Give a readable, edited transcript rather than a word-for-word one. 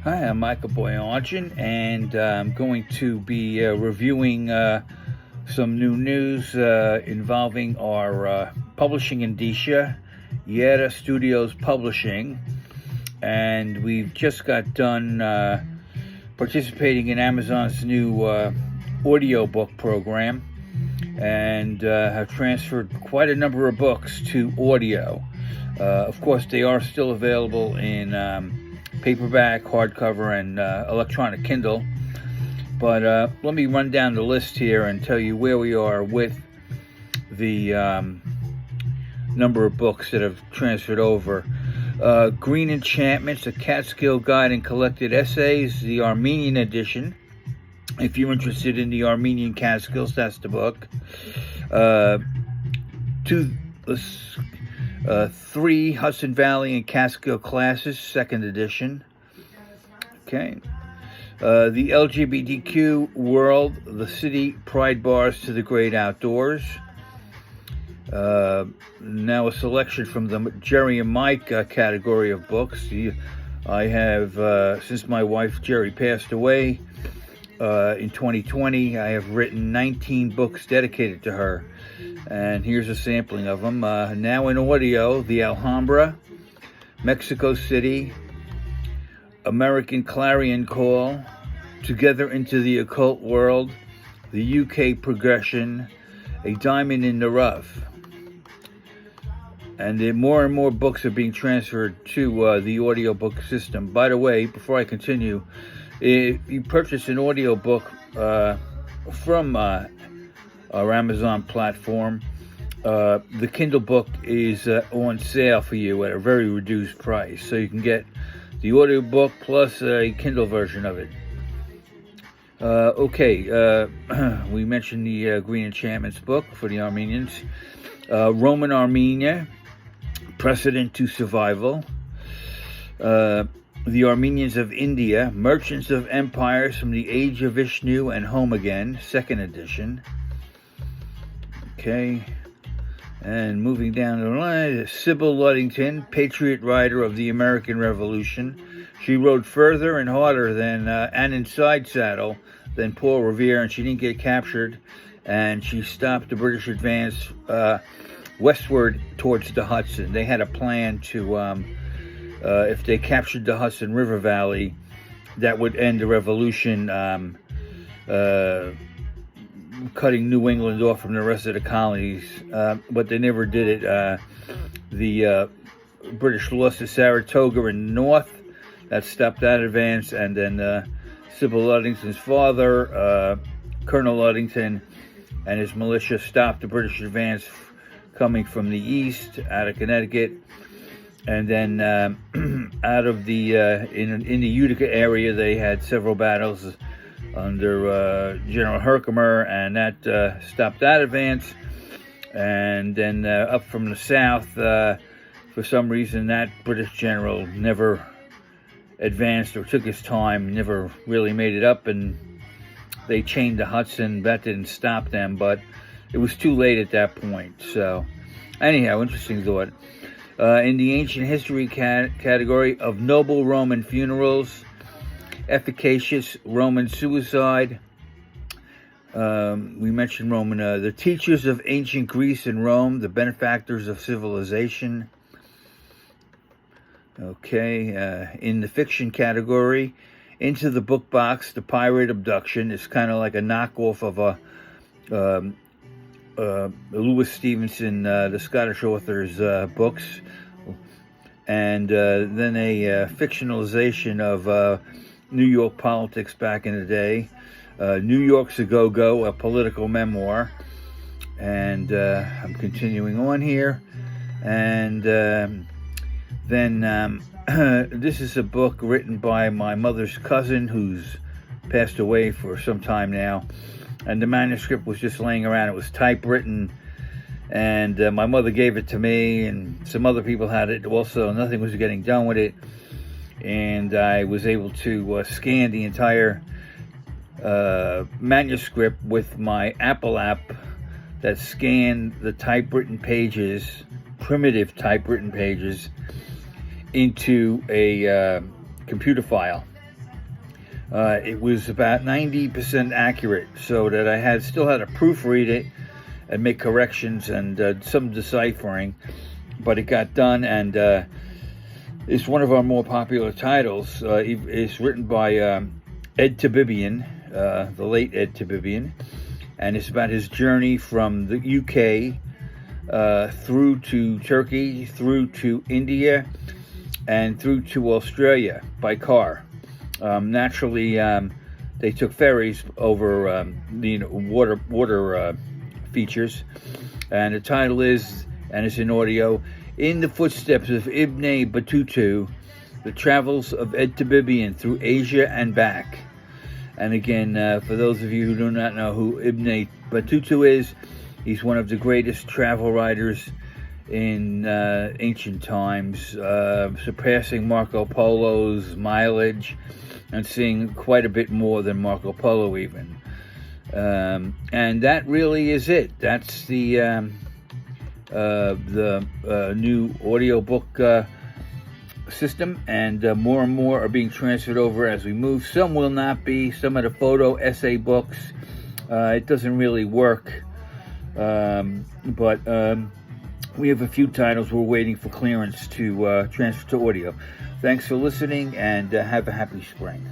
Hi, I'm Michael Boyajian, and I'm going to be reviewing some new news involving our publishing indicia, Yeta Studios Publishing, and we've just got done participating in Amazon's new audiobook program, and have transferred quite a number of books to audio. Of course, they are still available in paperback, hardcover, and electronic Kindle. But let me run down the list here and tell you where we are with the number of books that have transferred over. Green Enchantments, A Catskill Guide and Collected Essays, the Armenian edition. If you're interested in the Armenian Catskills, that's the book. 3 Hudson Valley and Catskill Classes, 2nd edition. Okay. The LGBTQ World, The City Pride Bars to the Great Outdoors. Now a selection from the Jerry and Mike category of books. I have, since my wife Jerry passed away in 2020, I have written 19 books dedicated to her. And here's a sampling of them. Now in audio, The Alhambra, Mexico City, American Clarion Call, Together into the Occult World, The UK Progression, A Diamond in the Rough. And then more and more books are being transferred to the audiobook system. By the way, before I continue, if you purchase an audiobook from our Amazon platform, the Kindle book is on sale for you at a very reduced price. So you can get the audiobook plus a Kindle version of it. We mentioned the Green Enchantments book for the Armenians. Roman Armenia, Precedent to Survival. The Armenians of India, Merchants of Empires from the Age of Vishnu and Home Again, 2nd edition. Okay. And moving down the line, Sybil Ludington, Patriot Rider of the American Revolution. She rode further and harder than and in side saddle than Paul Revere, and she didn't get captured. And she stopped the British advance westward towards the Hudson. They had a plan to, if they captured the Hudson River Valley, that would end the revolution, cutting New England off from the rest of the colonies, but they never did it. The British lost to Saratoga in the north. That stopped that advance, and then Sybil Ludington's father, Colonel Ludington, and his militia stopped the British advance coming from the east out of Connecticut. And then out of the in the Utica area, they had several battles under General Herkimer, and that stopped that advance. And then up from the south, for some reason, that British general never advanced or took his time, never really made it up, and they chained the Hudson. That didn't stop them, but it was too late at that point. So anyhow, interesting thought. In the ancient history category of noble Roman funerals, efficacious Roman suicide. We mentioned Roman, the teachers of ancient Greece and Rome, the benefactors of civilization. Okay, in the fiction category, Into the Book Box, The Pirate Abduction is kind of like a knockoff of Lewis Stevenson, the Scottish author's books, and then a fictionalization of New York politics back in the day. New York's a Go-Go, a political memoir. And I'm continuing on here. And then this is a book written by my mother's cousin who's passed away for some time now. And the manuscript was just laying around. It was typewritten. And my mother gave it to me, and some other people had it also. Nothing was getting done with it. And I was able to scan the entire manuscript with my Apple app that scanned the typewritten pages, primitive typewritten pages, into a computer file. It was about 90% accurate, so that I still had to proofread it and make corrections and some deciphering, but it got done, and it's one of our more popular titles. It's written by Ed Tabibian, the late Ed Tabibian, and it's about his journey from the UK through to Turkey, through to India, and through to Australia by car. Naturally, they took ferries over water features, and the title is, and it's in audio, In the Footsteps of Ibn Battuta, The Travels of Ed Tabibian Through Asia and Back. And again, for those of you who do not know who Ibn Battuta is, he's one of the greatest travel writers in ancient times, surpassing Marco Polo's mileage and seeing quite a bit more than Marco Polo even. And that really is it. That's the new audiobook system, and more and more are being transferred over as we move. Some will not be. Some of the photo essay books, it doesn't really work, but we have a few titles we're waiting for clearance to transfer to audio. Thanks for listening, and have a happy spring.